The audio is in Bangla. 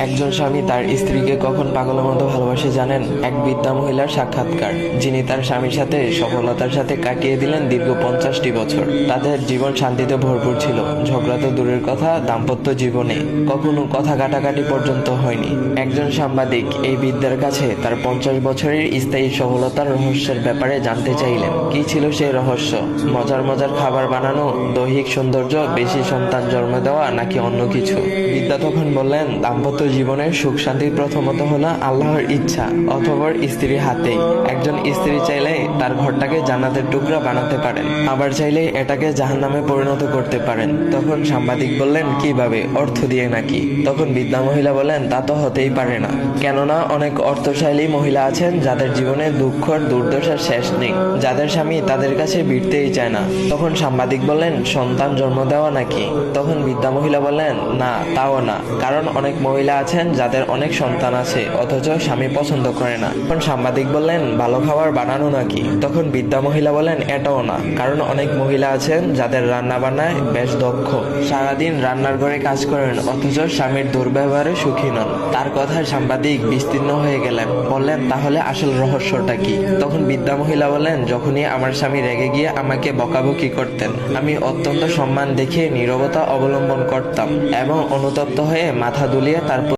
একজন স্বামী তার স্ত্রীকে কখন পাগলের মতো ভালোবাসে জানেন? এক বৃদ্ধা মহিলার সাক্ষাৎকার, যিনি তার স্বামীর সাথে সফলতার সাথে কাটিয়ে দিলেন দীর্ঘ 50টি বছর। তাদের জীবন শান্তিতে ভরপুর ছিল, ঝগড়া তো দূরের কথা, দাম্পত্য জীবনে কখনো কথা কাটাকাটি পর্যন্ত হয়নি। একজন সাংবাদিক এই বৃদ্ধার কাছে তার 50 বছরের স্থায়ী সফলতার রহস্যের ব্যাপারে জানতে চাইলেন। কি ছিল সেই রহস্য? মজার মজার খাবার বানানো, দৈহিক সৌন্দর্য, বেশি সন্তান জন্ম দেওয়া, নাকি অন্য কিছু? বৃদ্ধা তখন বললেন, দাম্পত্য জীবনের সুখ শান্তি প্রথমত হলো আল্লাহর ইচ্ছা, অথবা স্ত্রীর হাতেই। একজন স্ত্রী চাইলে তার ঘরটাকে জান্নাতের টুকরা বানাতে পারেন, আবার চাইলে এটাকে জাহান্নামে পরিণত করতে পারেন। তখন সাংবাদিক বললেন, কিভাবে? অর্থ দিয়ে নাকি? তখন বৃদ্ধা মহিলা বলেন, তা তো হতেই পারে না, কেননা অনেক অর্থশালী মহিলা আছেন যাদের জীবনে দুঃখ দুর্দশার শেষ নেই, যাদের স্বামী তাদের কাছে ভিড়তেই চায় না। তখন সাংবাদিক বললেন, সন্তান জন্ম দেওয়া নাকি? তখন বৃদ্ধা মহিলা বললেন, না, তাও না, কারণ অনেক মহিলা আছেন যাদের অনেক সন্তান আছে অথচ স্বামী পছন্দ করে না। তখন সাংবাদিক বললেন, ভালো খাবার বানানো নাকি? তখন বৃদ্ধা মহিলা বলেন, এটাও না, কারণ অনেক মহিলা আছেন যাদের রান্না বান্নায় বেশ দক্ষ, সারাদিন রান্নার ঘরে কাজ করেন অথচ স্বামীর দুর্ব্যবহারে সুখী নন। তার কথায় সাংবাদিক বিস্তীর্ণ হয়ে গেলেন, বললেন, তাহলে আসল রহস্যটা কি? তখন বৃদ্ধা মহিলা বলেন, যখনই আমার স্বামী রেগে গিয়ে আমাকে বকাবকি করতেন, আমি অত্যন্ত সম্মান দেখিয়ে নীরবতা অবলম্বন করতাম এবং অনুতপ্ত হয়ে মাথা দুলিয়ে তার